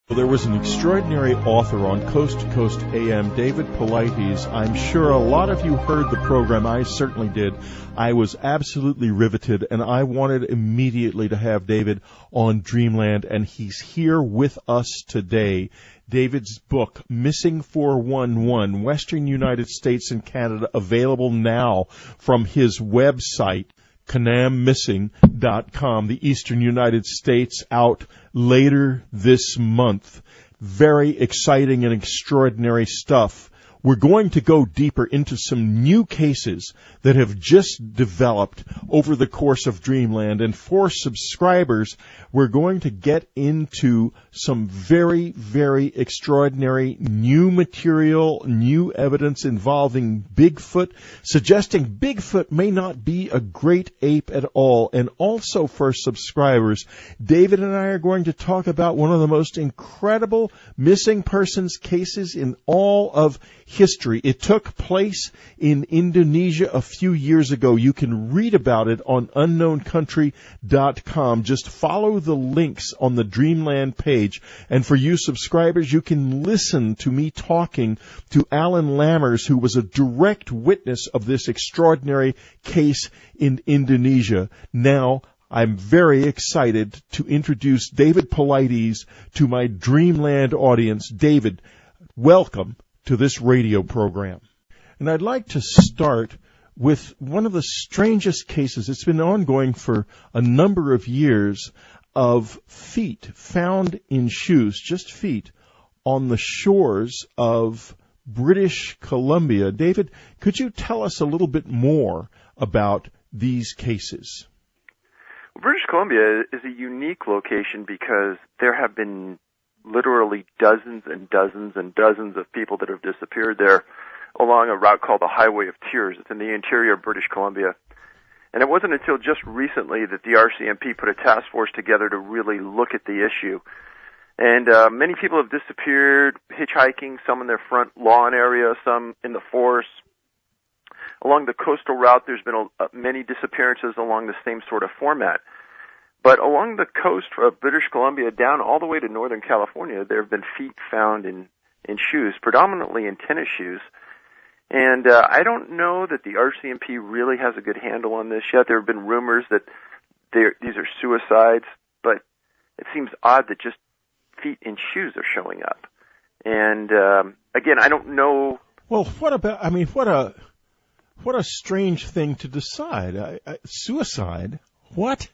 There was an extraordinary author on Coast to Coast AM, David Paulides. I'm sure a lot of you heard the program. I certainly did. I was absolutely riveted, and I wanted immediately to have David on Dreamland, and he's here with us today. David's book, Missing 411, Western United States and Canada, available now from his website, CanamMissing.com, the Eastern United States, out later this month. Very exciting and extraordinary stuff. We're going to go deeper into some new cases that have just developed over the course of Dreamland. And for subscribers, we're going to get into some very, very extraordinary new material, new evidence involving Bigfoot, suggesting Bigfoot may not be a great ape at all. And also for subscribers, David and I are going to talk about one of the most incredible missing persons cases in all of history. It took place in Indonesia a few years ago. You can read about it on unknowncountry.com. Just follow the links on the Dreamland page. And for you subscribers, you can listen to me talking to Alan Lammers, who was a direct witness of this extraordinary case in Indonesia. Now, I'm very excited to introduce David Paulides to my Dreamland audience. David, welcome to this radio program. And I'd like to start with one of the strangest cases. It's been ongoing for a number of years, of feet found in shoes, just feet, on the shores of British Columbia. David, could you tell us a little bit more about these cases? British Columbia is a unique location because there have been literally dozens and dozens and dozens of people that have disappeared there along a route called the Highway of Tears. It's in the interior of British Columbia. And it wasn't until just recently that the RCMP put a task force together to really look at the issue. And many people have disappeared hitchhiking, some in their front lawn area, some in the forest. Along the coastal route, there's been many disappearances along the same sort of format. But along the coast of British Columbia down all the way to Northern California, there have been feet found in shoes, predominantly in tennis shoes. And I don't know that the RCMP really has a good handle on this yet. There have been rumors that these are suicides, but it seems odd that just feet in shoes are showing up. And again, I don't know. Well, what a strange thing to decide. Suicide? What?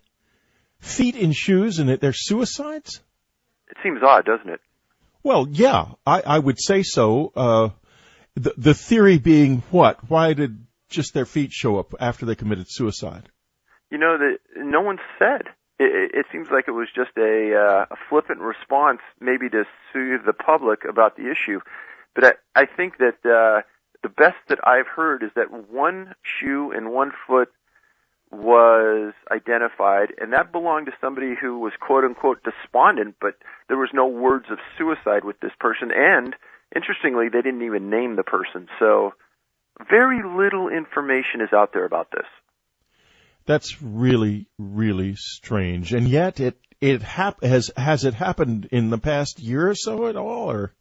Feet in shoes and they're suicides? It seems odd, doesn't it? Well, yeah, I would say so. The theory being what? Why did just their feet show up after they committed suicide? You know, no one said. It seems like it was just a flippant response, maybe to soothe the public about the issue. But I think that the best that I've heard is that one shoe and one foot was identified, and that belonged to somebody who was quote-unquote despondent, but there was no words of suicide with this person, and interestingly, they didn't even name the person. So very little information is out there about this. That's really, really strange. And yet has it happened in the past year or so at all? Or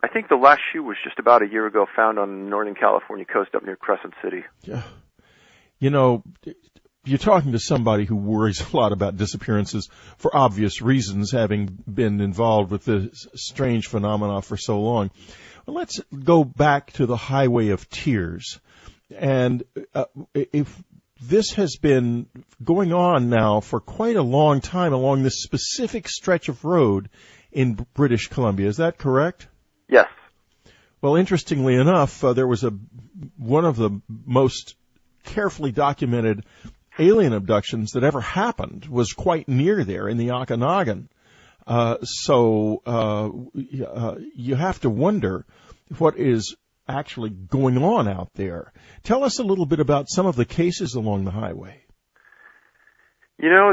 I think the last shoe was just about a year ago, found on the Northern California coast up near Crescent City. Yeah. You know, you're talking to somebody who worries a lot about disappearances for obvious reasons, having been involved with this strange phenomena for so long. Well, let's go back to the Highway of Tears. And if this has been going on now for quite a long time along this specific stretch of road in British Columbia, is that correct? Yes. Well, interestingly enough, there was one of the most carefully documented alien abductions that ever happened was quite near there in the Okanagan. So you have to wonder what is actually going on out there. Tell us a little bit about some of the cases along the highway. You know,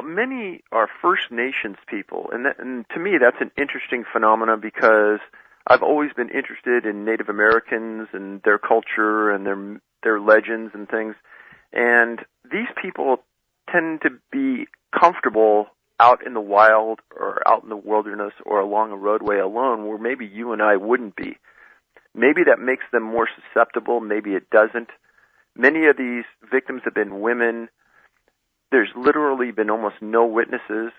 many are First Nations people, and to me that's an interesting phenomenon because I've always been interested in Native Americans and their culture and their legends and things. And these people tend to be comfortable out in the wild or out in the wilderness or along a roadway alone where maybe you and I wouldn't be. Maybe that makes them more susceptible. Maybe it doesn't. Many of these victims have been women. There's literally been almost no witnesses.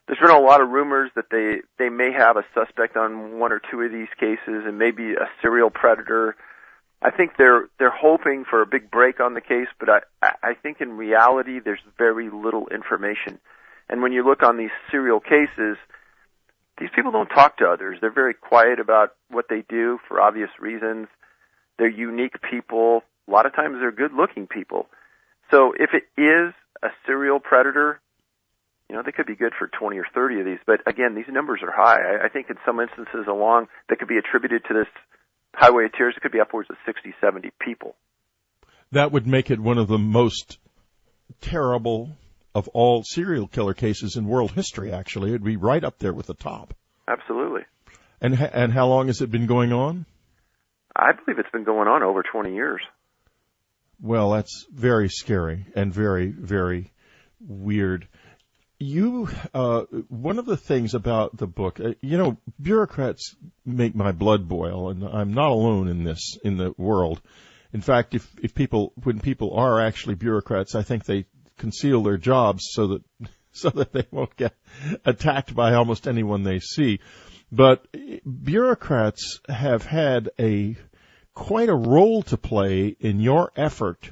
There's been a lot of rumors that they may have a suspect on one or two of these cases and maybe a serial predator. I think they're hoping for a big break on the case, but I think in reality there's very little information. And when you look on these serial cases, these people don't talk to others. They're very quiet about what they do for obvious reasons. They're unique people. A lot of times they're good-looking people. So if it is a serial predator, they could be good for 20 or 30 of these. But again, these numbers are high. I think in some instances along that could be attributed to this highway of tears, it could be upwards of 60, 70 people. That would make it one of the most terrible of all serial killer cases in world history, actually. It'd be right up there with the top. Absolutely. And how long has it been going on? I believe it's been going on over 20 years. Well, that's very scary and very, very weird. One of the things about the book, bureaucrats make my blood boil, and I'm not alone in this, in the world. In fact, when people are actually bureaucrats, I think they conceal their jobs so that they won't get attacked by almost anyone they see. But bureaucrats have had quite a role to play in your effort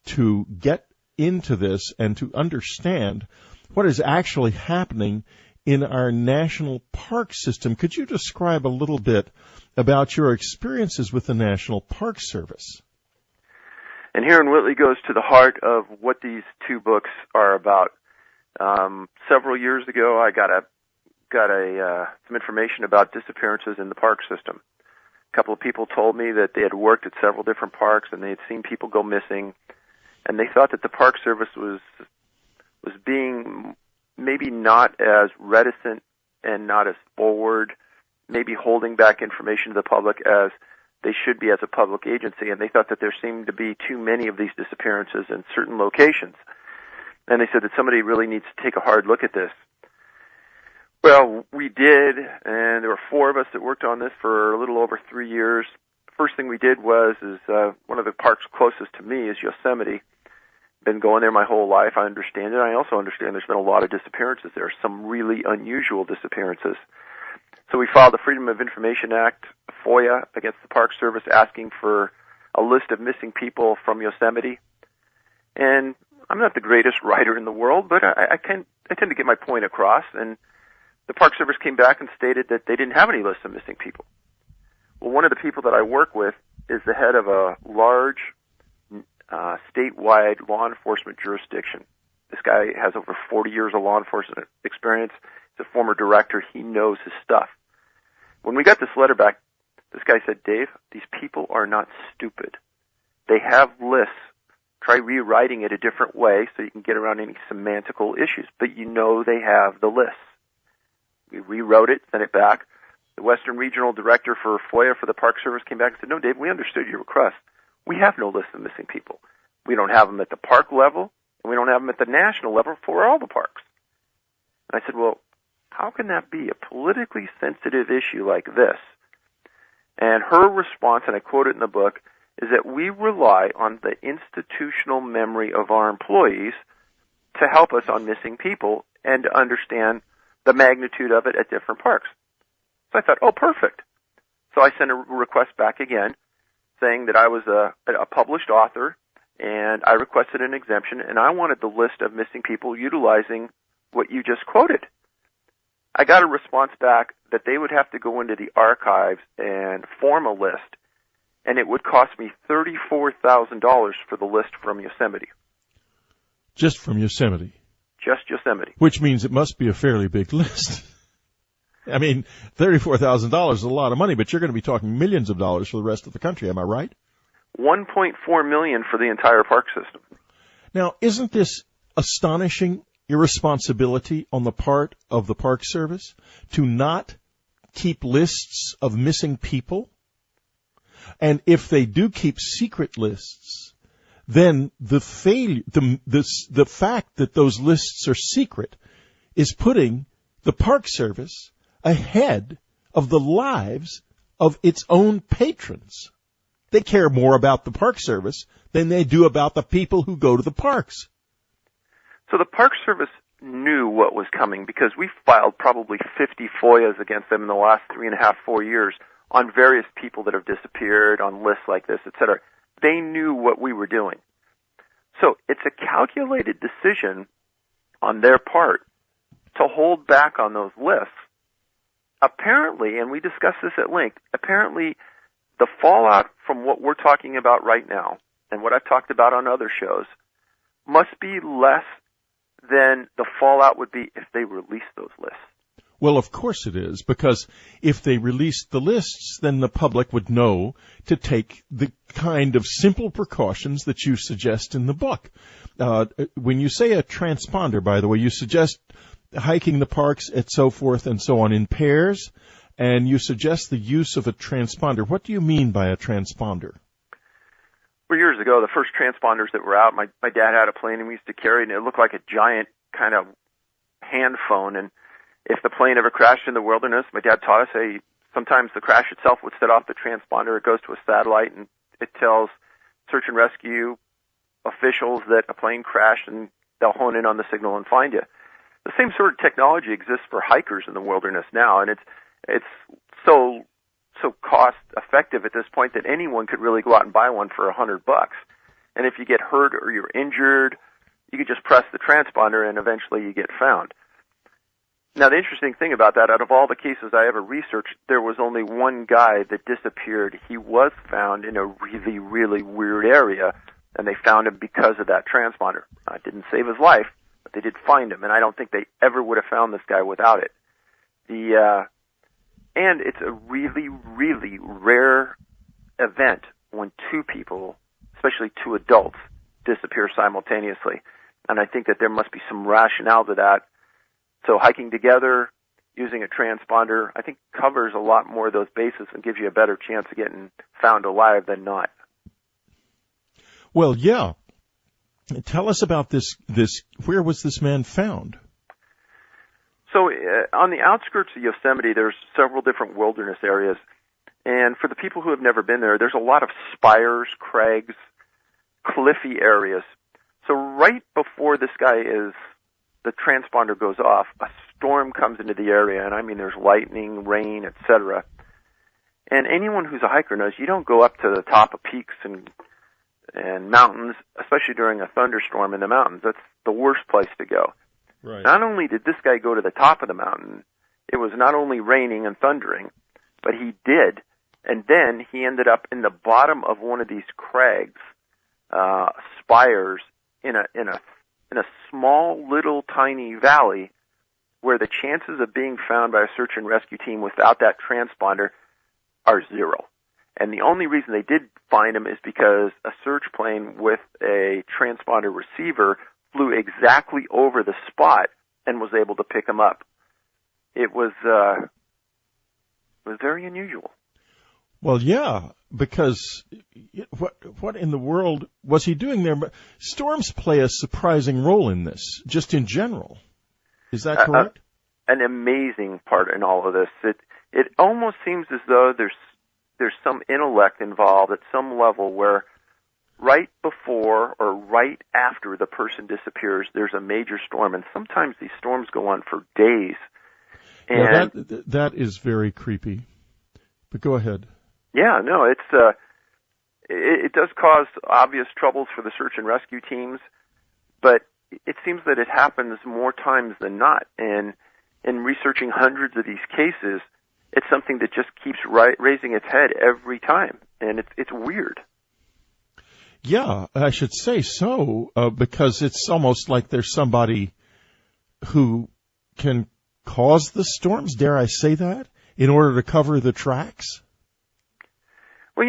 to get into this and to understand what is actually happening in our national park system. Could you describe a little bit about your experiences with the National Park Service? And here in Whitley goes to the heart of what these two books are about. Several years ago, I got some information about disappearances in the park system. A couple of people told me that they had worked at several different parks and they had seen people go missing, and they thought that the Park Service was being maybe not as reticent and not as forward, maybe holding back information to the public as they should be as a public agency, and they thought that there seemed to be too many of these disappearances in certain locations. And they said that somebody really needs to take a hard look at this. Well, we did, and there were four of us that worked on this for a little over 3 years. First thing we did was one of the parks closest to me is Yosemite. Been going there my whole life. I understand it. I also understand there's been a lot of disappearances there, some really unusual disappearances. So we filed the Freedom of Information Act, FOIA, against the Park Service asking for a list of missing people from Yosemite. And I'm not the greatest writer in the world, but I tend to get my point across. And the Park Service came back and stated that they didn't have any list of missing people. Well, one of the people that I work with is the head of a large statewide law enforcement jurisdiction. This guy has over 40 years of law enforcement experience. He's a former director. He knows his stuff. When we got this letter back, this guy said, Dave, these people are not stupid. They have lists. Try rewriting it a different way so you can get around any semantical issues, but they have the lists. We rewrote it, sent it back. The Western Regional Director for FOIA for the Park Service came back and said, no, Dave, we understood your request. We have no list of missing people. We don't have them at the park level, and we don't have them at the national level for all the parks. And I said, well, how can that be, a politically sensitive issue like this? And her response, and I quote it in the book, is that we rely on the institutional memory of our employees to help us on missing people and to understand the magnitude of it at different parks. So I thought, oh, perfect. So I sent a request back again saying that I was a published author and I requested an exemption and I wanted the list of missing people utilizing what you just quoted. I got a response back that they would have to go into the archives and form a list, and it would cost me $34,000 for the list from Yosemite. Just from Yosemite? Just Yosemite. Which means it must be a fairly big list. I mean, $34,000 is a lot of money, but you're going to be talking millions of dollars for the rest of the country. Am I right? $1.4 million for the entire park system. Now, isn't this astonishing irresponsibility on the part of the Park Service to not keep lists of missing people? And if they do keep secret lists, then the fact that those lists are secret is putting the Park Service ahead of the lives of its own patrons. They care more about the Park Service than they do about the people who go to the parks. So the Park Service knew what was coming because we filed probably 50 FOIAs against them in the last 3.5, 4 years on various people that have disappeared, on lists like this, et cetera. They knew what we were doing. So it's a calculated decision on their part to hold back on those lists. Apparently, and we discussed this at length, apparently the fallout from what we're talking about right now and what I've talked about on other shows must be less than the fallout would be if they released those lists. Well, of course it is, because if they released the lists, then the public would know to take the kind of simple precautions that you suggest in the book. When you say a transponder, by the way, you suggest hiking the parks and so forth and so on in pairs, and you suggest the use of a transponder. What do you mean by a transponder? Well, years ago, the first transponders that were out, my dad had a plane and we used to carry it, and it looked like a giant kind of hand phone. And if the plane ever crashed in the wilderness, my dad taught us, hey, sometimes the crash itself would set off the transponder. It goes to a satellite and it tells search and rescue officials that a plane crashed, and they'll hone in on the signal and find you. The same sort of technology exists for hikers in the wilderness now, and it's so cost effective at this point that anyone could really go out and buy one for $100. And if you get hurt or you're injured, you could just press the transponder and eventually you get found. Now, the interesting thing about that, out of all the cases I ever researched, there was only one guy that disappeared. He was found in a really, really weird area, and they found him because of that transponder. It didn't save his life, but they did find him, and I don't think they ever would have found this guy without it. And it's a really, really rare event when two people, especially two adults, disappear simultaneously. And I think that there must be some rationale to that. So hiking together, using a transponder, I think covers a lot more of those bases and gives you a better chance of getting found alive than not. Well, yeah. Tell us about this. Where was this man found? So on the outskirts of Yosemite, there's several different wilderness areas. And for the people who have never been there, there's a lot of spires, crags, cliffy areas. So right before the transponder goes off, a storm comes into the area, and I mean there's lightning, rain, etc. And anyone who's a hiker knows you don't go up to the top of peaks and mountains, especially during a thunderstorm in the mountains. That's the worst place to go. Right. Not only did this guy go to the top of the mountain, it was not only raining and thundering, but he did, and then he ended up in the bottom of one of these crags, spires, in a small little tiny valley where the chances of being found by a search and rescue team without that transponder are zero. And the only reason they did find him is because a search plane with a transponder receiver flew exactly over the spot and was able to pick him up. It was very unusual. Well, yeah, because what in the world was he doing there? Storms play a surprising role in this, just in general. Is that correct? An amazing part in all of this. It almost seems as though there's some intellect involved at some level where right before or right after the person disappears, there's a major storm, and sometimes these storms go on for days. And that is very creepy. But go ahead. Yeah, no, it does cause obvious troubles for the search and rescue teams, but it seems that it happens more times than not. And in researching hundreds of these cases, it's something that just keeps raising its head every time, and it's weird. Yeah, I should say so, because it's almost like there's somebody who can cause the storms, dare I say that, in order to cover the tracks? Well,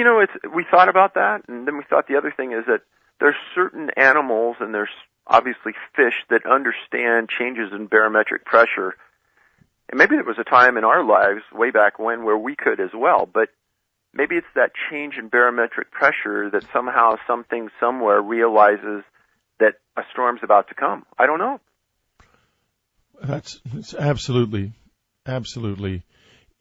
we thought about that, and then we thought the other thing is that there's certain animals, and there's obviously fish, that understand changes in barometric pressure. And maybe there was a time in our lives, way back when, where we could as well, but maybe it's that change in barometric pressure that somehow something somewhere realizes that a storm's about to come. I don't know. It's absolutely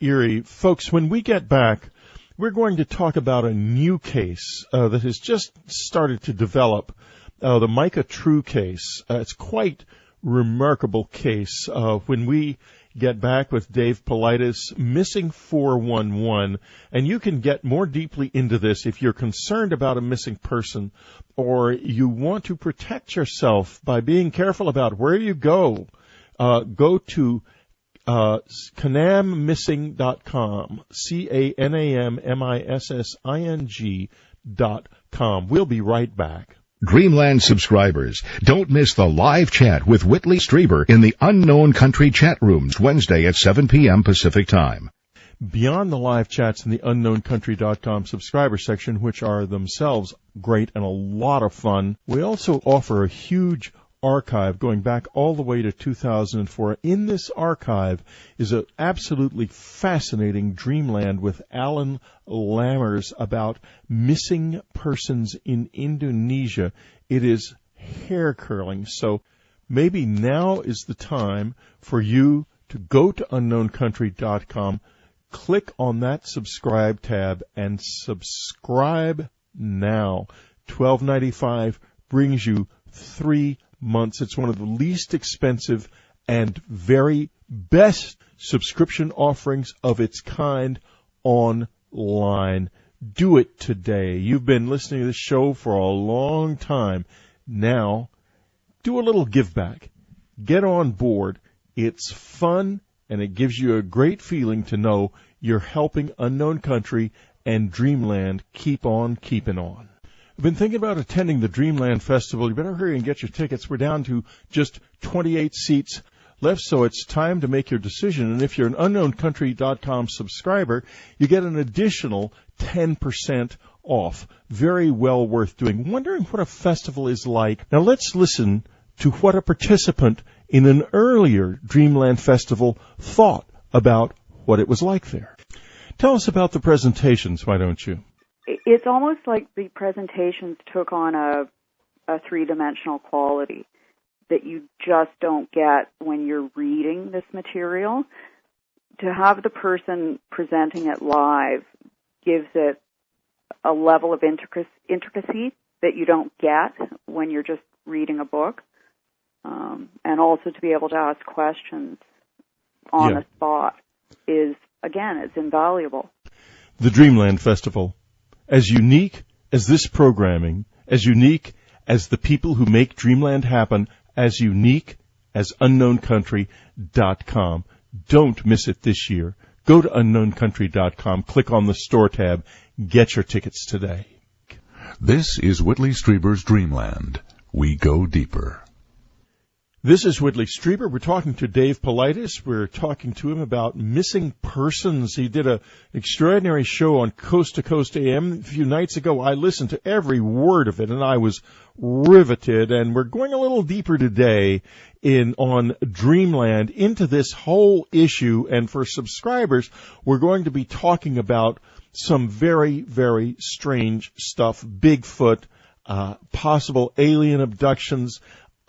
eerie. Folks, when we get back, we're going to talk about a new case that has just started to develop, the Micah True case. It's quite remarkable case. When we get back with Dave Paulides, Missing 411, and you can get more deeply into this if you're concerned about a missing person or you want to protect yourself by being careful about where you go. Go to canammissing.com, canammissing.com. We'll be right back. Dreamland subscribers, don't miss the live chat with Whitley Strieber in the Unknown Country chat rooms Wednesday at 7 p.m. Pacific Time. Beyond the live chats in the unknowncountry.com subscriber section, which are themselves great and a lot of fun, we also offer a huge archive going back all the way to 2004. In this archive is an absolutely fascinating Dreamland with Alan Lammers about missing persons in Indonesia. It is hair-curling, so maybe now is the time for you to go to unknowncountry.com, click on that subscribe tab, and subscribe now. $12.95 brings you 3 months. It's one of the least expensive and very best subscription offerings of its kind online. Do it today. You've been listening to this show for a long time. Now, do a little give back. Get on board. It's fun, and it gives you a great feeling to know you're helping Unknown Country and Dreamland keep on keeping on. I've been thinking about attending the Dreamland Festival. You better hurry and get your tickets. We're down to just 28 seats left, so it's time to make your decision. And if you're an unknowncountry.com subscriber, you get an additional 10% off. Very well worth doing. Wondering what a festival is like. Now let's listen to what a participant in an earlier Dreamland Festival thought about what it was like there. Tell us about the presentations, why don't you? It's almost like the presentations took on a three-dimensional quality that you just don't get when you're reading this material. To have the person presenting it live gives it a level of intricacy that you don't get when you're just reading a book, and also to be able to ask questions on the spot is, again, it's invaluable. The Dreamland Festival. As unique as this programming, as unique as the people who make Dreamland happen, as unique as unknowncountry.com. Don't miss it this year. Go to unknowncountry.com, click on the store tab, get your tickets today. This is Whitley Strieber's Dreamland. We go deeper. This is Whitley Strieber. We're talking to Dave Paulides. We're talking to him about missing persons. He did an extraordinary show on Coast to Coast AM a few nights ago. I listened to every word of it, and I was riveted. And we're going a little deeper today on Dreamland into this whole issue. And for subscribers, we're going to be talking about some very, very strange stuff. Bigfoot, possible alien abductions,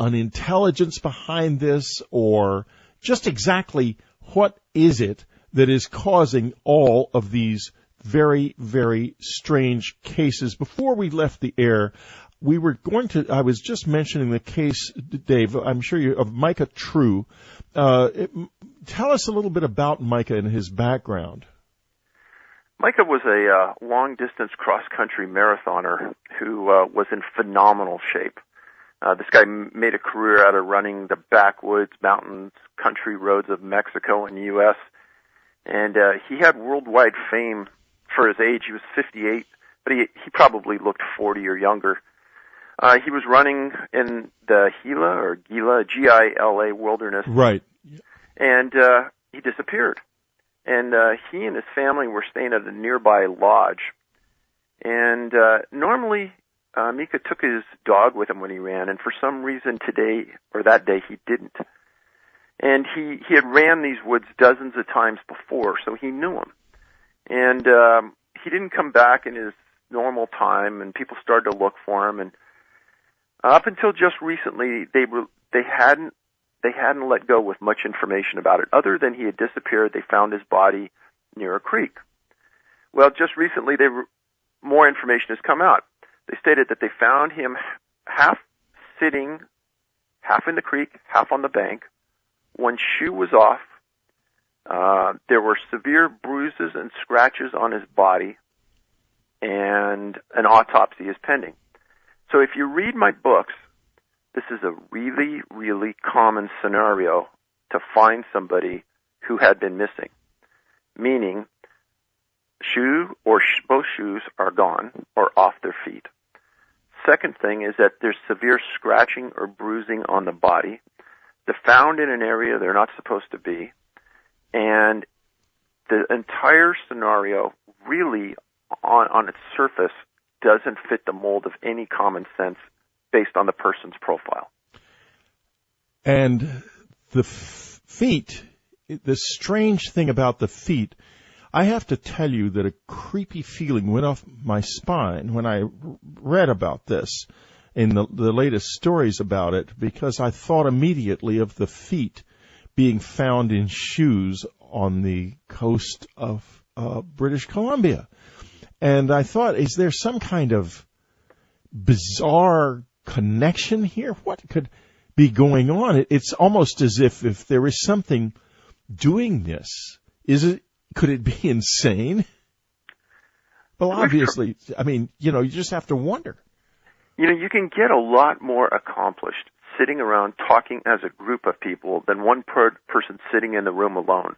an intelligence behind this, or just exactly what is it that is causing all of these very, very strange cases. Before we left the air, I was just mentioning the case, Dave, I'm sure of Micah True. Tell us a little bit about Micah and his background. Micah was a long-distance cross-country marathoner who was in phenomenal shape. This guy made a career out of running the backwoods, mountains, country roads of Mexico and the U.S., and he had worldwide fame for his age. He was 58, but he probably looked 40 or younger. He was running in the Gila, G-I-L-A wilderness. Right. And he disappeared. And he and his family were staying at a nearby lodge. And normally Micah took his dog with him when he ran, and for some reason that day he didn't. And he had ran these woods dozens of times before, so he knew him. And he didn't come back in his normal time, and people started to look for him. And up until just recently, they hadn't they hadn't let go with much information about it. Other than he had disappeared, they found his body near a creek. Well, just recently, more information has come out. They stated that they found him half sitting, half in the creek, half on the bank. One shoe was off. There were severe bruises and scratches on his body, and an autopsy is pending. So if you read my books, this is a really, really common scenario to find somebody who had been missing, meaning shoe or both shoes are gone or off their feet. Second thing is that there's severe scratching or bruising on the body. They're found in an area they're not supposed to be, and the entire scenario really, on its surface, doesn't fit the mold of any common sense based on the person's profile. And the feet, the strange thing about the feet, I have to tell you that a creepy feeling went off my spine when I read about this in the latest stories about it, because I thought immediately of the feet being found in shoes on the coast of British Columbia. And I thought, is there some kind of bizarre connection here? What could be going on? It's almost as if there is something doing this. Could it be insane? Well, obviously, I mean, you just have to wonder. You can get a lot more accomplished sitting around talking as a group of people than one person sitting in the room alone.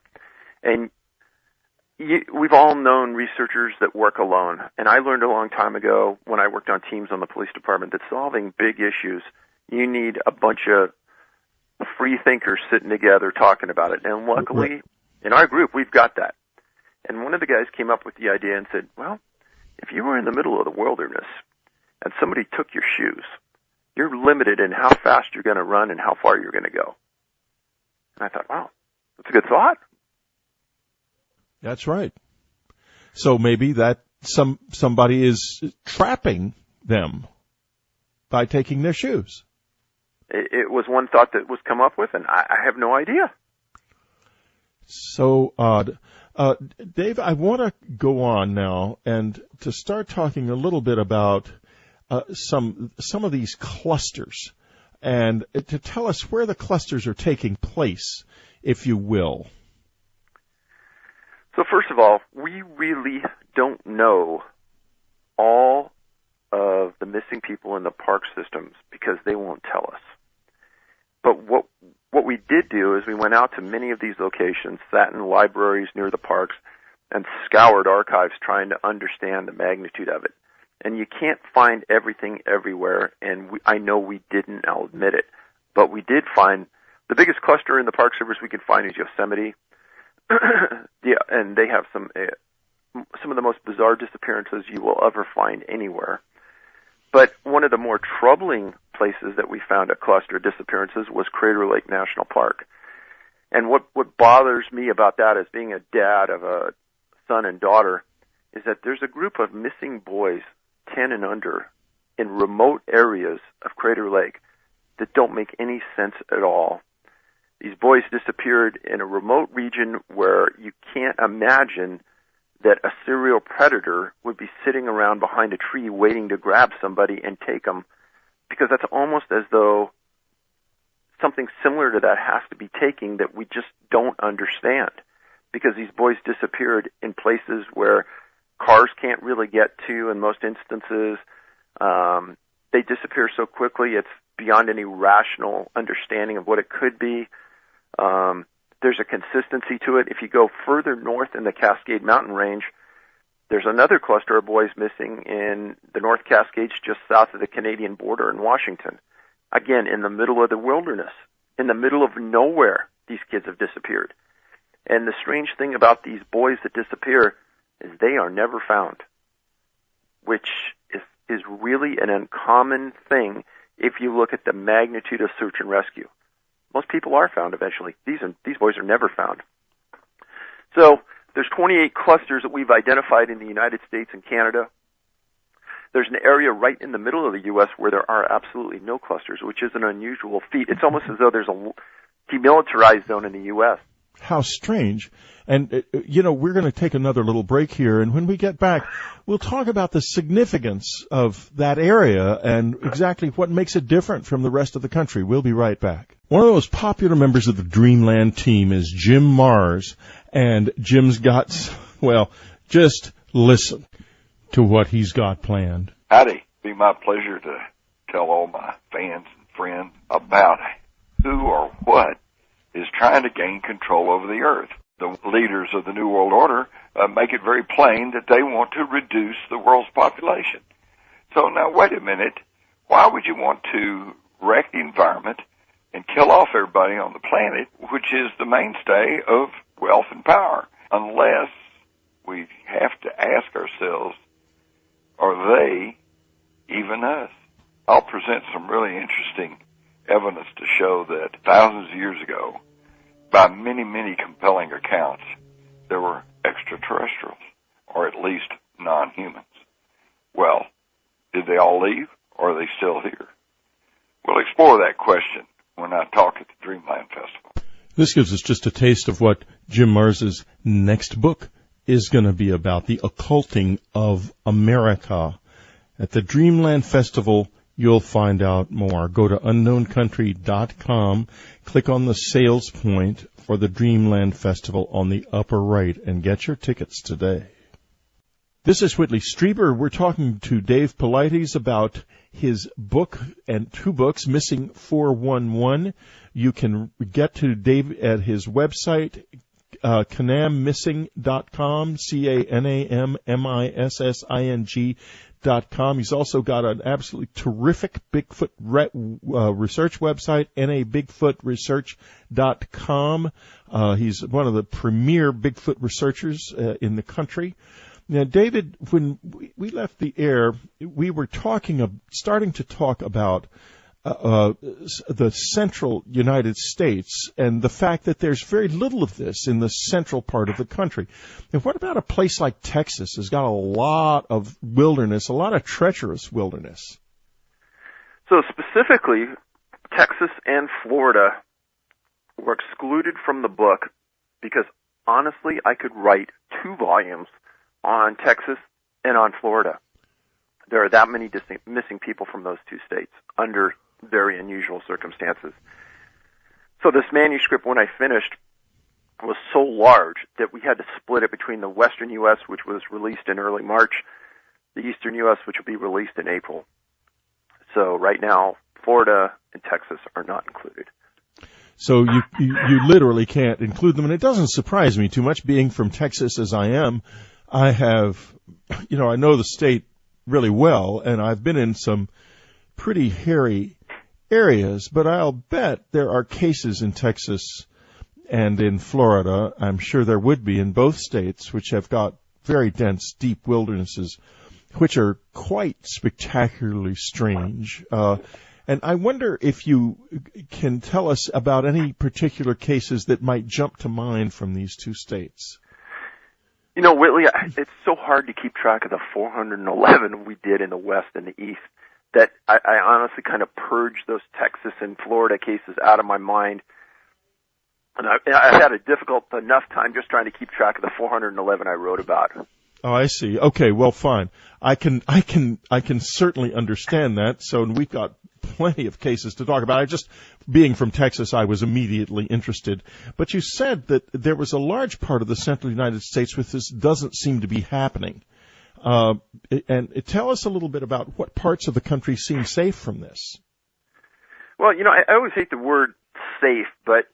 And we've all known researchers that work alone. And I learned a long time ago when I worked on teams on the police department that solving big issues, you need a bunch of free thinkers sitting together talking about it. And luckily, in our group, we've got that. And one of the guys came up with the idea and said, well, if you were in the middle of the wilderness and somebody took your shoes, you're limited in how fast you're going to run and how far you're going to go. And I thought, wow, that's a good thought. That's right. So maybe that somebody is trapping them by taking their shoes. It was one thought that was come up with, and I have no idea. So odd. Dave, I want to go on now and to start talking a little bit about some of these clusters, and to tell us where the clusters are taking place, if you will. So first of all, we really don't know all of the missing people in the park systems because they won't tell us. But what we did do is we went out to many of these locations, sat in libraries near the parks, and scoured archives trying to understand the magnitude of it. And you can't find everything everywhere, and I know we didn't, I'll admit it. But we did find the biggest cluster in the Park Service we can find is Yosemite. Yeah, and they have some of the most bizarre disappearances you will ever find anywhere. But one of the more troubling places that we found a cluster of disappearances was Crater Lake National Park. And what bothers me about that as being a dad of a son and daughter is that there's a group of missing boys, 10 and under, in remote areas of Crater Lake that don't make any sense at all. These boys disappeared in a remote region where you can't imagine that a serial predator would be sitting around behind a tree waiting to grab somebody and take them, because that's almost as though something similar to that has to be taken that we just don't understand, because these boys disappeared in places where cars can't really get to in most instances. They disappear so quickly it's beyond any rational understanding of what it could be. There's a consistency to it. If you go further north in the Cascade Mountain Range, there's another cluster of boys missing in the North Cascades just south of the Canadian border in Washington. Again, in the middle of the wilderness, in the middle of nowhere, these kids have disappeared. And the strange thing about these boys that disappear is they are never found, which is really an uncommon thing if you look at the magnitude of search and rescue. Most people are found eventually. These boys are never found. So there's 28 clusters that we've identified in the United States and Canada. There's an area right in the middle of the U.S. where there are absolutely no clusters, which is an unusual feat. It's almost as though there's demilitarized zone in the U.S. How strange. And, we're going to take another little break here, and when we get back, we'll talk about the significance of that area and exactly what makes it different from the rest of the country. We'll be right back. One of the most popular members of the Dreamland team is Jim Mars, and Jim's got, just listen to what he's got planned. Howdy. Be my pleasure to tell all my fans and friends about who or what is trying to gain control over the earth. The leaders of the New World Order make it very plain that they want to reduce the world's population. So now, wait a minute. Why would you want to wreck the environment and kill off everybody on the planet, which is the mainstay of wealth and power, unless we have to ask ourselves, are they even us? I'll present some really interesting evidence to show that thousands of years ago, by many, many compelling accounts, there were extraterrestrials, or at least non-humans. Well, did they all leave, or are they still here? We'll explore that question when I talk at the Dreamland Festival. This gives us just a taste of what Jim Mars's next book is going to be about, the occulting of America. At the Dreamland Festival, you'll find out more. Go to unknowncountry.com, click on the sales point for the Dreamland Festival on the upper right, and get your tickets today. This is Whitley Strieber. We're talking to Dave Paulides about his book and two books, Missing 411. You can get to Dave at his website, canammissing.com, CANAMMISSING.com. He's also got an absolutely terrific Bigfoot research website, nabigfootresearch.com. He's one of the premier Bigfoot researchers in the country. Now, David, when we left the air, we were starting to talk about the central United States and the fact that there's very little of this in the central part of the country. And what about a place like Texas? Has got a lot of wilderness, a lot of treacherous wilderness. So specifically, Texas and Florida were excluded from the book because, honestly, I could write 2 volumes on Texas and on Florida. There are that many missing people from those 2 states under very unusual circumstances. So this manuscript, when I finished, was so large that we had to split it between the western U.S., which was released in early March, the eastern U.S., which will be released in April. So right now, Florida and Texas are not included. So you literally can't include them, and it doesn't surprise me too much, being from Texas as I am. I know the state really well, and I've been in some pretty hairy areas, but I'll bet there are cases in Texas and in Florida, I'm sure there would be in both states, which have got very dense, deep wildernesses, which are quite spectacularly strange. And I wonder if you can tell us about any particular cases that might jump to mind from these 2 states. You know, Whitley, it's so hard to keep track of the 411 we did in the West and the East that I honestly kind of purged those Texas and Florida cases out of my mind. And I had a difficult enough time just trying to keep track of the 411 I wrote about. Oh, I see. Okay, well, fine. I can certainly understand that. So we've got plenty of cases to talk about. Being from Texas, I was immediately interested. But you said that there was a large part of the central United States where this doesn't seem to be happening. And tell us a little bit about what parts of the country seem safe from this. Well, I always hate the word safe, but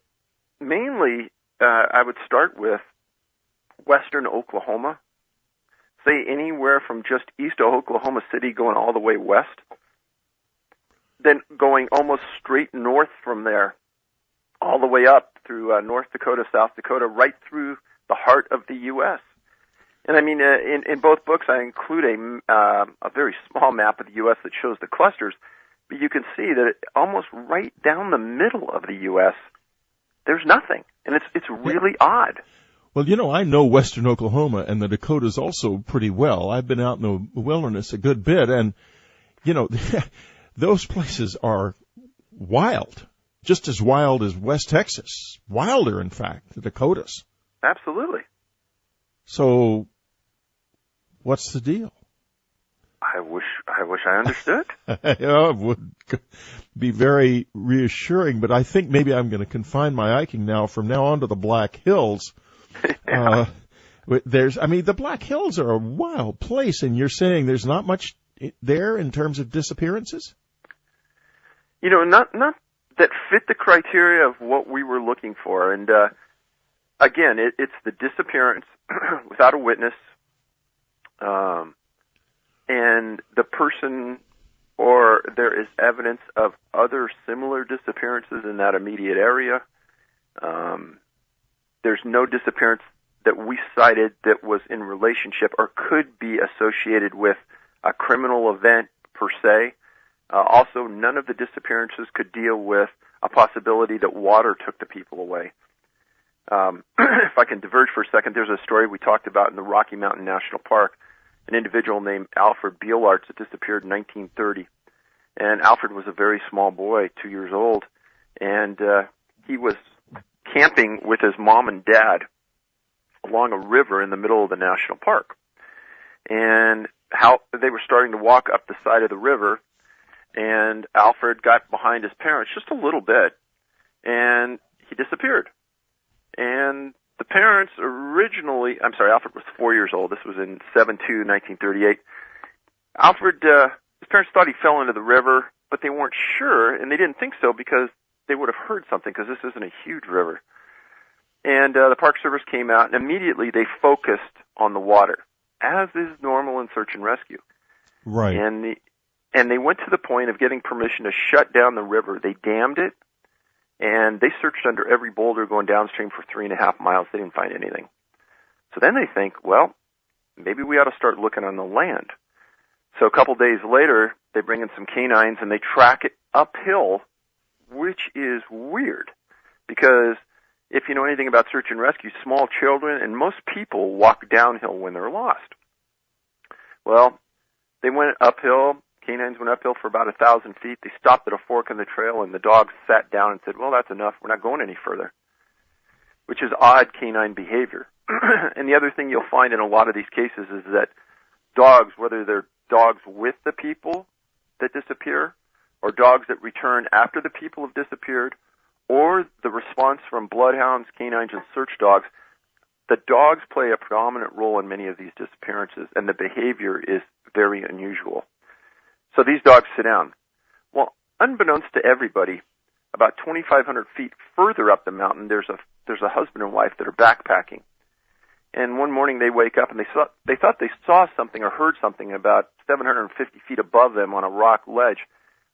mainly I would start with western Oklahoma. Say anywhere from just east of Oklahoma City going all the way west. Then going almost straight north from there, all the way up through North Dakota, South Dakota, right through the heart of the U.S. And I mean, in both books, I include a very small map of the U.S. that shows the clusters, but you can see that almost right down the middle of the U.S., there's nothing, and it's really odd. Well, I know western Oklahoma and the Dakotas also pretty well. I've been out in the wilderness a good bit, and, those places are wild, just as wild as West Texas. Wilder, in fact, the Dakotas. Absolutely. So, what's the deal? I wish I understood. Yeah, it would be very reassuring, but I think maybe I'm going to confine my hiking now from now on to the Black Hills. The Black Hills are a wild place, and you're saying there's not much there in terms of disappearances? Not that fit the criteria of what we were looking for. And again, it's the disappearance without a witness, and the person, or there is evidence of other similar disappearances in that immediate area. There's no disappearance that we cited that was in relationship or could be associated with a criminal event per se. Also, none of the disappearances could deal with a possibility that water took the people away. If I can diverge for a second, there's a story we talked about in the Rocky Mountain National Park, an individual named Alfred Beelarts that disappeared in 1930. And Alfred was a very small boy, 2 years old, and he was camping with his mom and dad along a river in the middle of the national park. And how they were starting to walk up the side of the river, and Alfred got behind his parents just a little bit, and he disappeared. And the parents Alfred was 4 years old. This was in 7/2/1938. Alfred, his parents thought he fell into the river, but they weren't sure, and they didn't think so because they would have heard something, because this isn't a huge river. And the Park Service came out, and immediately they focused on the water, as is normal in search and rescue. Right. And they went to the point of getting permission to shut down the river. They dammed it, and they searched under every boulder going downstream for 3.5 miles. They didn't find anything. So then they think, well, maybe we ought to start looking on the land. So a couple days later, they bring in some canines, and they track it uphill, which is weird, because if you know anything about search and rescue, small children and most people walk downhill when they're lost. Well, they went uphill. Canines went uphill for about 1,000 feet. They stopped at a fork in the trail, and the dogs sat down and said, well, that's enough. We're not going any further, which is odd canine behavior. And the other thing you'll find in a lot of these cases is that dogs, whether they're dogs with the people that disappear or dogs that return after the people have disappeared, or the response from bloodhounds, canines, and search dogs, the dogs play a predominant role in many of these disappearances, and the behavior is very unusual. So these dogs sit down. Well, unbeknownst to everybody, about 2,500 feet further up the mountain, there's a husband and wife that are backpacking. And one morning they wake up and they thought they saw something or heard something about 750 feet above them on a rock ledge.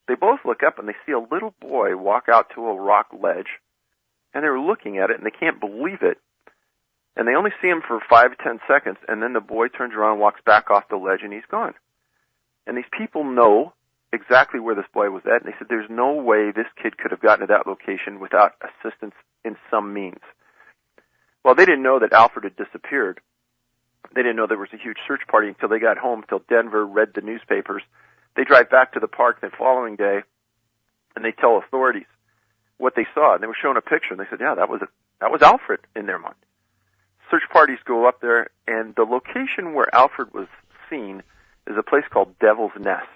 They both look up and they see a little boy walk out to a rock ledge, and they're looking at it and they can't believe it. And they only see him for 5 to 10 seconds, and then the boy turns around and walks back off the ledge, and he's gone. And these people know exactly where this boy was at, and they said there's no way this kid could have gotten to that location without assistance in some means. Well, they didn't know that Alfred had disappeared. They didn't know there was a huge search party until they got home, until Denver, read the newspapers. They drive back to the park the following day, and they tell authorities what they saw. And they were shown a picture, and they said, yeah, that was Alfred in their mind. Search parties go up there, and the location where Alfred was seen is a place called Devil's Nest.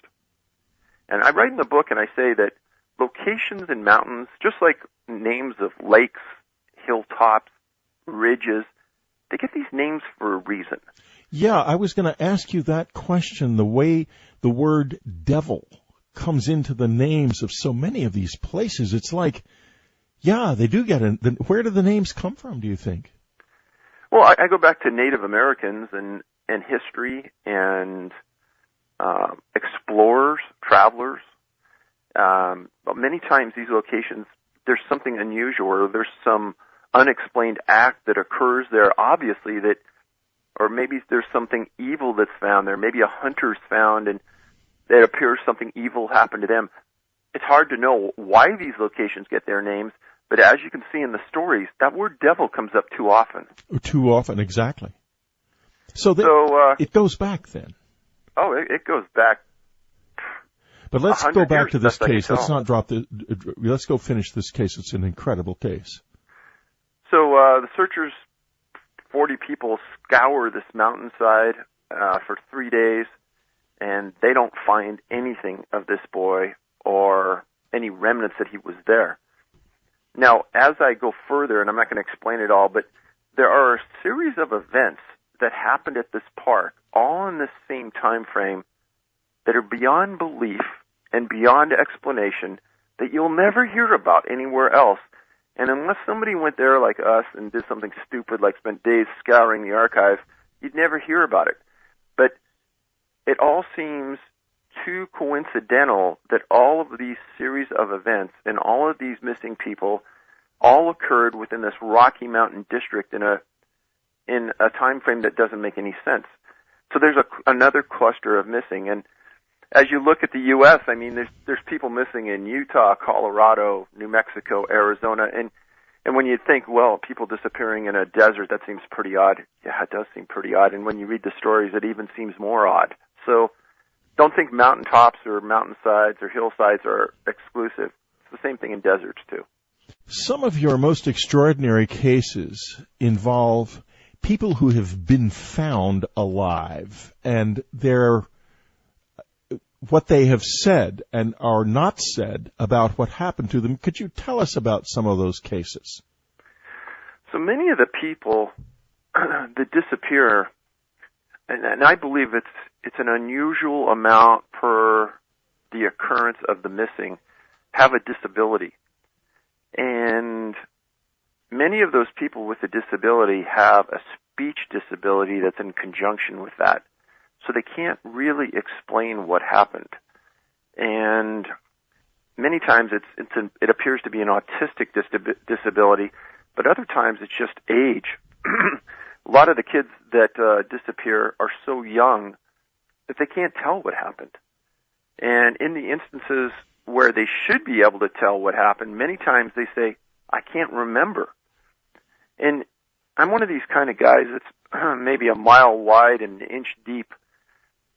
And I write in the book, and I say that locations in mountains, just like names of lakes, hilltops, ridges, they get these names for a reason. Yeah, I was going to ask you that question, the way the word devil comes into the names of so many of these places. It's like, yeah, they do get where do the names come from, do you think? Well, I go back to Native Americans and history and explorers, travelers. But many times these locations, there's something unusual, or there's some unexplained act that occurs there, obviously, that, or maybe there's something evil that's found there. Maybe a hunter's found, and it appears something evil happened to them. It's hard to know why these locations get their names, but as you can see in the stories, that word devil comes up too often. Too often, exactly. So it goes back then. Oh, it goes back. But let's go back to this best I can case. Let's tell. not drop the. Let's go finish this case. It's an incredible case. So the searchers, 40 people, scour this mountainside for 3 days, and they don't find anything of this boy or any remnants that he was there. Now, as I go further, and I'm not going to explain it all, but there are a series of events that happened at this park, all in the same time frame, that are beyond belief and beyond explanation that you'll never hear about anywhere else. And unless somebody went there like us and did something stupid like spent days scouring the archive, you'd never hear about it. But it all seems too coincidental that all of these series of events and all of these missing people all occurred within this Rocky Mountain district in a time frame that doesn't make any sense. So there's another cluster of missing. And as you look at the U.S., I mean, there's people missing in Utah, Colorado, New Mexico, Arizona, and when you think, well, people disappearing in a desert, that seems pretty odd. Yeah, it does seem pretty odd. And when you read the stories, it even seems more odd. So don't think mountaintops or mountainsides or hillsides are exclusive. It's the same thing in deserts, too. Some of your most extraordinary cases involve people who have been found alive, and what they have said and are not said about what happened to them. Could you tell us about some of those cases? So many of the people that disappear, and I believe it's an unusual amount per the occurrence of the missing, have a disability. And many of those people with a disability have a speech disability that's in conjunction with that. So they can't really explain what happened. And many times it appears to be an autistic disability, but other times it's just age. A lot of the kids that disappear are so young that they can't tell what happened. And in the instances where they should be able to tell what happened, many times they say, I can't remember. And I'm one of these kind of guys that's maybe a mile wide and an inch deep,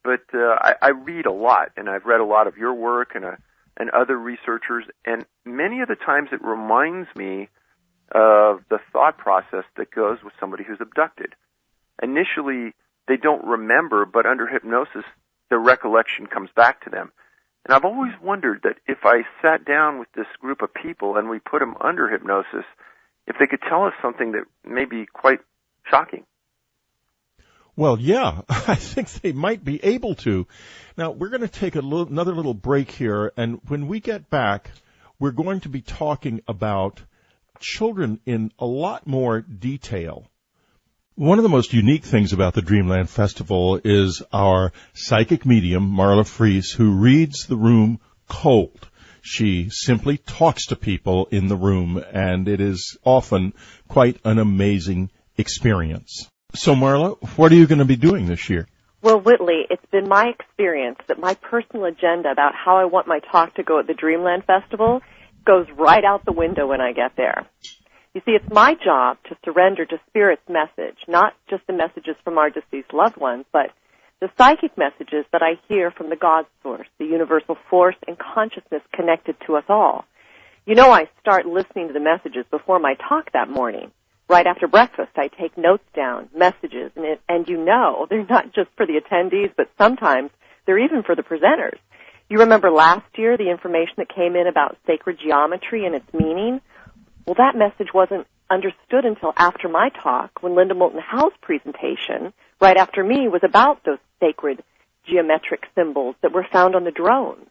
but I read a lot, and I've read a lot of your work and other researchers, and many of the times it reminds me of the thought process that goes with somebody who's abducted. Initially, they don't remember, but under hypnosis, the recollection comes back to them. And I've always wondered that if I sat down with this group of people and we put them under hypnosis, if they could tell us something that may be quite shocking. Well, yeah, I think they might be able to. Now, we're going to take another little break here, and when we get back, we're going to be talking about children in a lot more detail. One of the most unique things about the Dreamland Festival is our psychic medium, Marla Fries, who reads the room cold. She simply talks to people in the room, and it is often quite an amazing experience. So, Marla, what are you going to be doing this year? Well, Whitley, it's been my experience that my personal agenda about how I want my talk to go at the Dreamland Festival goes right out the window when I get there. You see, it's my job to surrender to Spirit's message, not just the messages from our deceased loved ones, but the psychic messages that I hear from the God source, the universal force and consciousness connected to us all. You know, I start listening to the messages before my talk that morning. Right after breakfast, I take notes down, messages, and you know, they're not just for the attendees, but sometimes they're even for the presenters. You remember last year the information that came in about sacred geometry and its meaning? Well, that message wasn't understood until after my talk, when Linda Moulton Howe's presentation, right after me, was about those sacred geometric symbols that were found on the drones.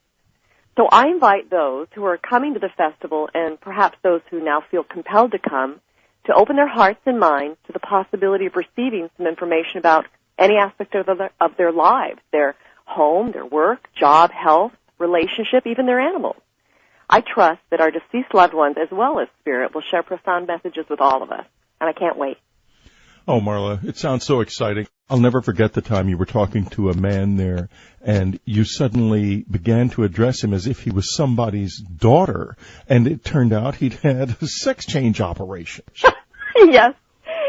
So I invite those who are coming to the festival, and perhaps those who now feel compelled to come, to open their hearts and minds to the possibility of receiving some information about any aspect of their lives, their home, their work, job, health, relationship, even their animals. I trust that our deceased loved ones, as well as Spirit, will share profound messages with all of us, and I can't wait. Oh, Marla, it sounds so exciting. I'll never forget the time you were talking to a man there, and you suddenly began to address him as if he was somebody's daughter, and it turned out he'd had a sex change operation. Yes,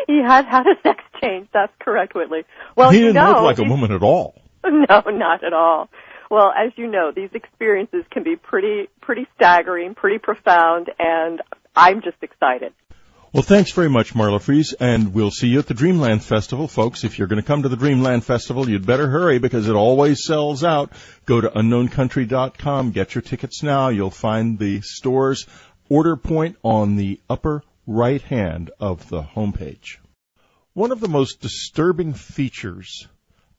he had had a sex change. That's correct, Whitley. Well, he didn't look like a woman at all. No, not at all. Well, as you know, these experiences can be pretty staggering, pretty profound, and I'm just excited. Well, thanks very much, Marla Fries, and we'll see you at the Dreamland Festival. Folks, if you're going to come to the Dreamland Festival, you'd better hurry because it always sells out. Go to unknowncountry.com. Get your tickets now. You'll find the store's order point on the upper right hand of the homepage. One of the most disturbing features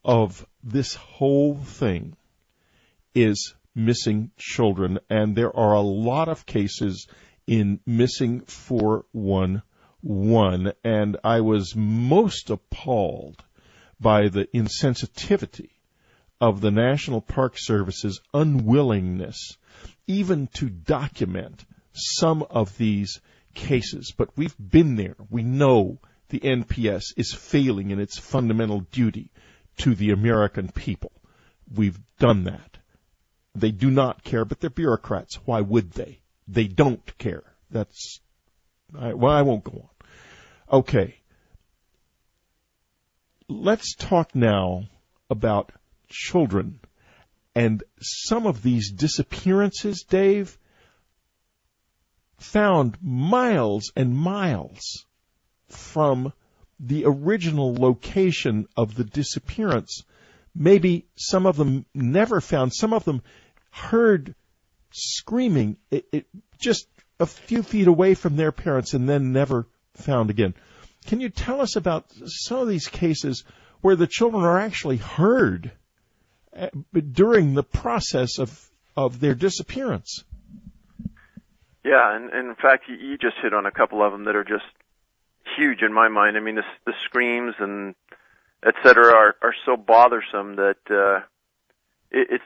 of this whole thing is missing children, and there are a lot of cases in Missing 411, and I was most appalled by the insensitivity of the National Park Service's unwillingness even to document some of these cases. But we've been there. We know the NPS is failing in its fundamental duty to the American people. We've done that. They do not care, but they're bureaucrats. Why would they? They don't care. I won't go on. Okay. Let's talk now about children and some of these disappearances, Dave, found miles and miles from the original location of the disappearance. Maybe some of them never found. Some of them heard screaming it just a few feet away from their parents and then never found again. Can you tell us about some of these cases where the children are actually heard during the process of their disappearance? Yeah, and in fact, you just hit on a couple of them that are just huge in my mind. I mean, the screams and et cetera are so bothersome that it's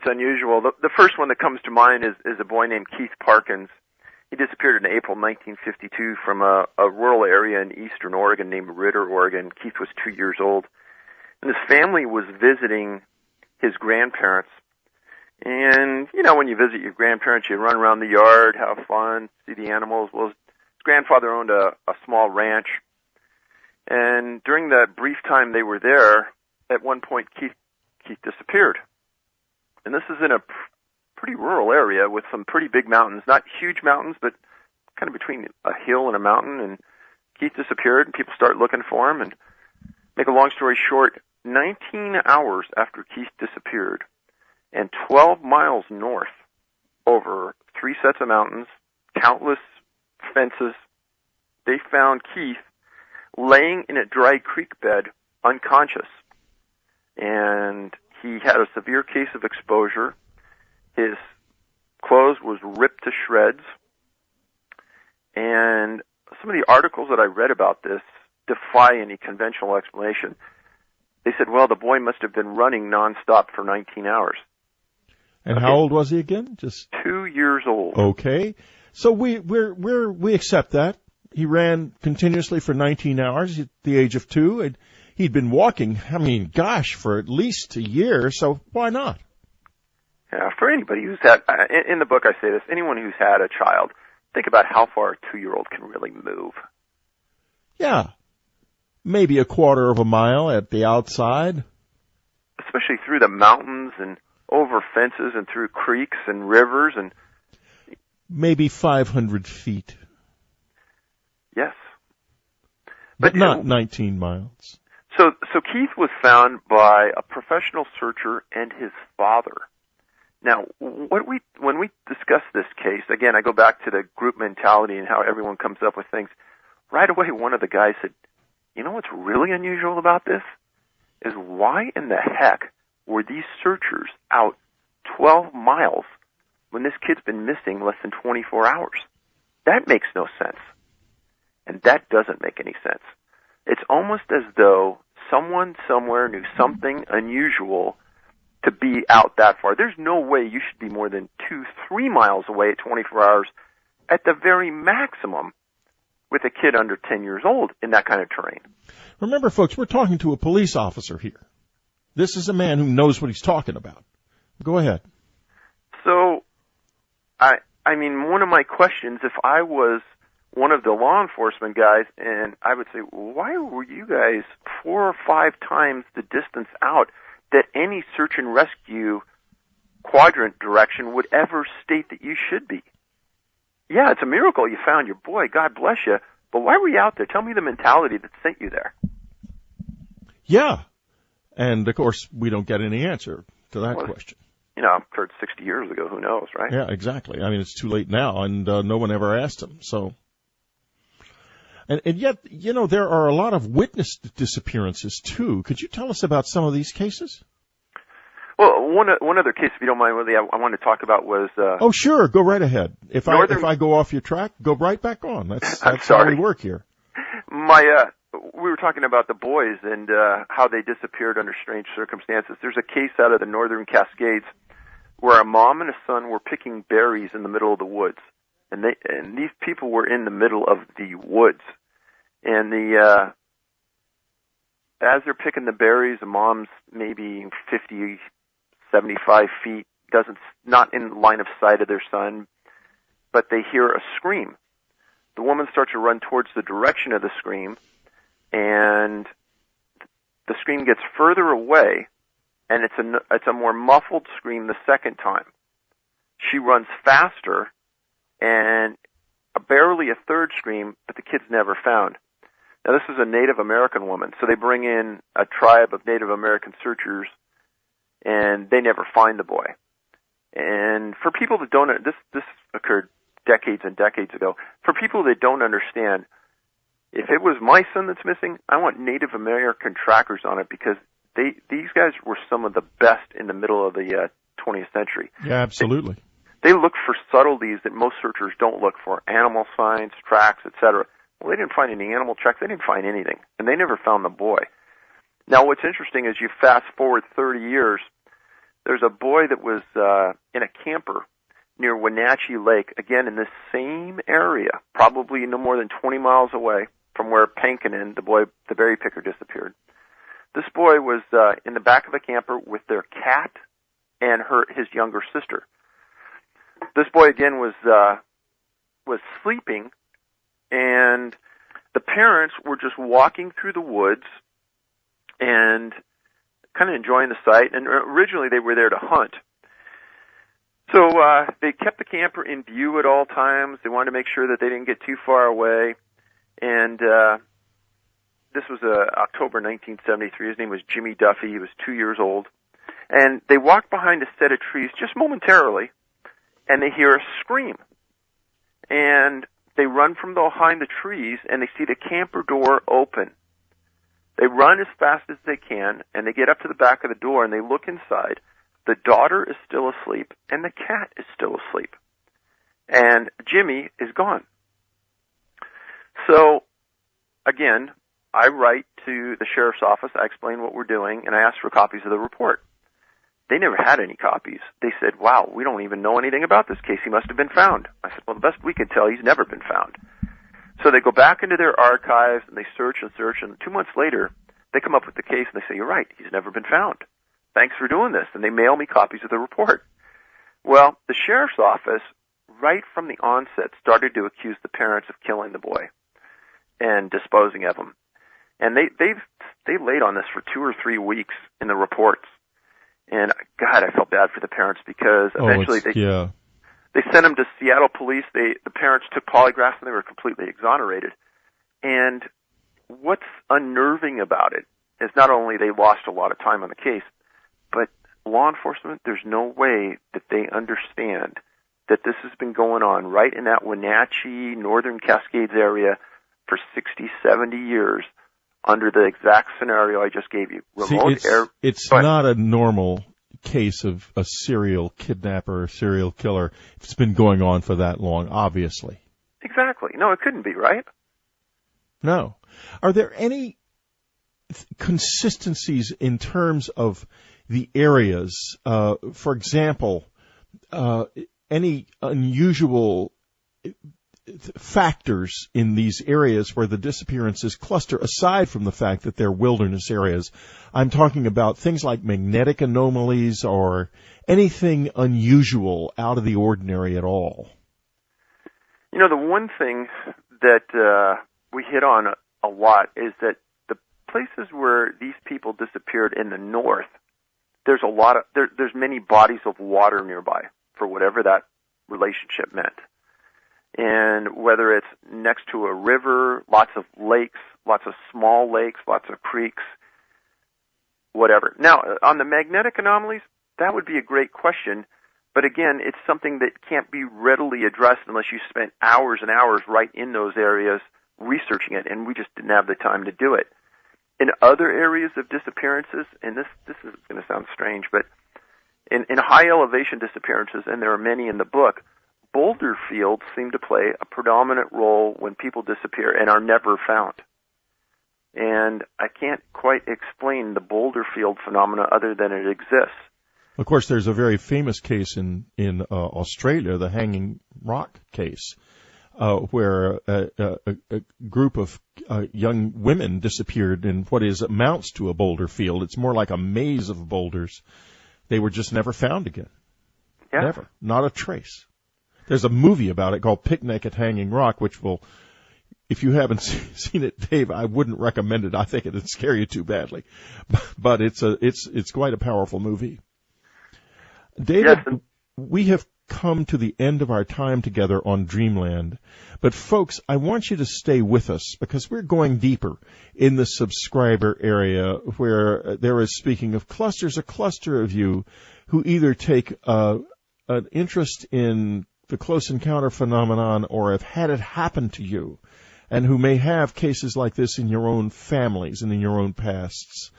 unusual. The first one that comes to mind is a boy named Keith Parkins. He disappeared in April 1952 from a rural area in eastern Oregon named Ritter, Oregon. Keith was 2 years old. And his family was visiting his grandparents. And, you know, when you visit your grandparents, you run around the yard, have fun, see the animals. Well, his grandfather owned a small ranch. And during that brief time they were there, at one point Keith disappeared. And this is in a pretty rural area with some pretty big mountains, not huge mountains, but kind of between a hill and a mountain. And Keith disappeared, and people start looking for him. And make a long story short, 19 hours after Keith disappeared, and 12 miles north, over 3 sets of mountains, countless fences, they found Keith laying in a dry creek bed, unconscious. And he had a severe case of exposure. His clothes was ripped to shreds. And some of the articles that I read about this defy any conventional explanation. They said, well, the boy must have been running nonstop for 19 hours. And how old was he again? Just 2 years old. Okay. So we accept that. He ran continuously for 19 hours at the age of 2, and he'd been walking, for at least a year, so why not? Yeah, for anybody who's had, in the book I say this, anyone who's had a child, think about how far a 2-year-old can really move. Yeah. Maybe a quarter of a mile at the outside. Especially through the mountains and over fences and through creeks and rivers and... Maybe 500 feet. Yes. But not 19 miles. So Keith was found by a professional searcher and his father. Now, when we discuss this case, again, I go back to the group mentality and how everyone comes up with things. Right away, one of the guys said, you know what's really unusual about this? Is why in the heck were these searchers out 12 miles when this kid's been missing less than 24 hours? That makes no sense. And that doesn't make any sense. It's almost as though someone somewhere knew something unusual to be out that far. There's no way you should be more than 2-3 miles away at 24 hours at the very maximum with a kid under 10 years old in that kind of terrain. Remember, folks, we're talking to a police officer here. This is a man who knows what he's talking about. Go ahead. So, I mean, one of my questions, if I was one of the law enforcement guys, and I would say, why were you guys 4 or 5 times the distance out that any search and rescue quadrant direction would ever state that you should be. Yeah, it's a miracle you found your boy. God bless you. But why were you out there? Tell me the mentality that sent you there. Yeah. And, of course, we don't get any answer to that question. You know, occurred 60 years ago. Who knows, right? Yeah, exactly. I mean, it's too late now, and no one ever asked him. So, and yet, you know, there are a lot of witnessed disappearances, too. Could you tell us about some of these cases? Well, one other case, if you don't mind, Willie, I wanted to talk about was... oh, sure. Go right ahead. If I go off your track, go right back on. That's how we work here. We were talking about the boys and how they disappeared under strange circumstances. There's a case out of the Northern Cascades where a mom and a son were picking berries in the middle of the woods. And these people were in the middle of the woods. And as they're picking the berries, the mom's maybe 50, 75 feet, not in line of sight of their son, but they hear a scream. The woman starts to run towards the direction of the scream, and the scream gets further away, and it's a more muffled scream the second time. She runs faster, and barely a third scream, but the kid's never found. Now, this is a Native American woman, so they bring in a tribe of Native American searchers, and they never find the boy. And for people that don't, this occurred decades and decades ago. For people that don't understand, if it was my son that's missing, I want Native American trackers on it because these guys were some of the best in the middle of the 20th century. Yeah, absolutely. They look for subtleties that most searchers don't look for, animal signs, tracks, etc. Well, they didn't find any animal tracks. They didn't find anything, and they never found the boy. Now, what's interesting is you fast forward 30 years, there's a boy that was in a camper near Wenatchee Lake, again in this same area, probably no more than 20 miles away from where Pankinen, the berry picker, disappeared. This boy was in the back of the camper with their cat and his younger sister. This boy, again, was sleeping, and the parents were just walking through the woods and kind of enjoying the sight. And originally they were there to hunt. So they kept the camper in view at all times. They wanted to make sure that they didn't get too far away. And this was October 1973. His name was Jimmy Duffy. He was 2 years old. And they walked behind a set of trees just momentarily, and they hear a scream. And they run from behind the trees, and they see the camper door open. They run as fast as they can, and they get up to the back of the door, and they look inside. The daughter is still asleep, and the cat is still asleep. And Jimmy is gone. So, again, I write to the sheriff's office. I explain what we're doing, and I ask for copies of the report. They never had any copies. They said, wow, we don't even know anything about this case. He must have been found. I said, well, the best we can tell, he's never been found. So they go back into their archives, and they search and search, and 2 months later, they come up with the case, and they say, you're right, he's never been found. Thanks for doing this. And they mail me copies of the report. Well, the sheriff's office, right from the onset, started to accuse the parents of killing the boy and disposing of him. And they laid on this for 2 or 3 weeks in the reports. And, God, I felt bad for the parents because eventually they sent them to Seattle police. The parents took polygraphs, and they were completely exonerated. And what's unnerving about it is not only they lost a lot of time on the case, but law enforcement, there's no way that they understand that this has been going on right in that Wenatchee, Northern Cascades area for 60, 70 years under the exact scenario I just gave you. It's not a normal case of a serial kidnapper or serial killer. It's been going on for that long, obviously. Exactly. No, it couldn't be, right? No. Are there any consistencies in terms of the areas? For example, any unusual factors in these areas where the disappearances cluster, aside from the fact that they're wilderness areas? I'm talking about things like magnetic anomalies or anything unusual, out of the ordinary at all. You know, the one thing that we hit on a lot is that the places where these people disappeared in the north, there's many bodies of water nearby for whatever that relationship meant. And whether it's next to a river, lots of lakes, lots of small lakes, lots of creeks, whatever. Now, on the magnetic anomalies, that would be a great question, but again, it's something that can't be readily addressed unless you spent hours and hours right in those areas researching it, and we just didn't have the time to do it. In other areas of disappearances, and this is going to sound strange, but in high elevation disappearances, and there are many in the book, boulder fields seem to play a predominant role when people disappear and are never found. And I can't quite explain the boulder field phenomena other than it exists. Of course, there's a very famous case in Australia, the Hanging Rock case, where a group of young women disappeared in what amounts to a boulder field. It's more like a maze of boulders. They were just never found again. Yeah. Never. Not a trace. There's a movie about it called Picnic at Hanging Rock, which will, if you haven't seen it, Dave, I wouldn't recommend it. I think it'd scare you too badly. But it's quite a powerful movie. David, yes. We have come to the end of our time together on Dreamland. But folks, I want you to stay with us because we're going deeper in the subscriber area where there is, speaking of clusters, a cluster of you who either take an interest in the close encounter phenomenon or have had it happen to you and who may have cases like this in your own families and in your own pasts.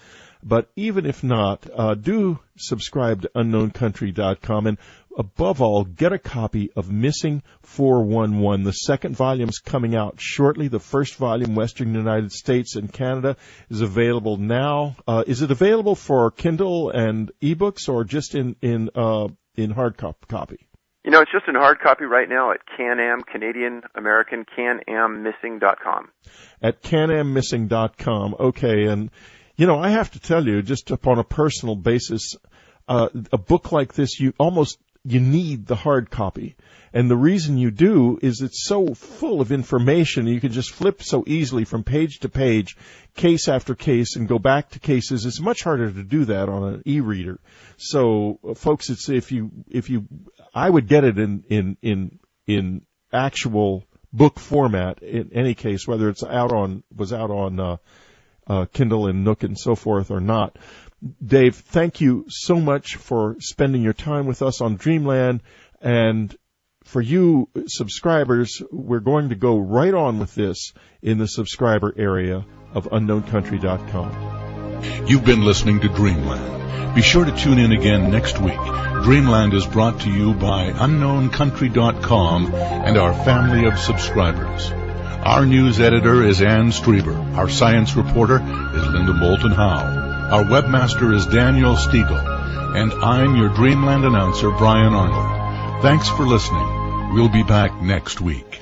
But even if not, do subscribe to unknowncountry.com and above all, get a copy of Missing 411. The second volume's coming out shortly. The first volume, Western United States and Canada, is available now. Is it available for Kindle and ebooks or just in hard copy? You know, it's just in hard copy right now at Can-Am, Canadian American, canammissing.com. At canammissing.com. Okay, and you know, I have to tell you, just upon a personal basis, a book like this, you need the hard copy. And the reason you do is it's so full of information. You can just flip so easily from page to page, case after case, and go back to cases. It's much harder to do that on an e-reader. So, folks, it's I would get it in actual book format in any case, whether it's out on Kindle and Nook and so forth or not. Dave, thank you so much for spending your time with us on Dreamland. And for you subscribers, we're going to go right on with this in the subscriber area of unknowncountry.com. You've been listening to Dreamland. Be sure to tune in again next week. Dreamland is brought to you by unknowncountry.com and our family of subscribers. Our news editor is Ann Strieber. Our science reporter is Linda Moulton Howe. Our webmaster is Daniel Stiegel. And I'm your Dreamland announcer, Brian Arnold. Thanks for listening. We'll be back next week.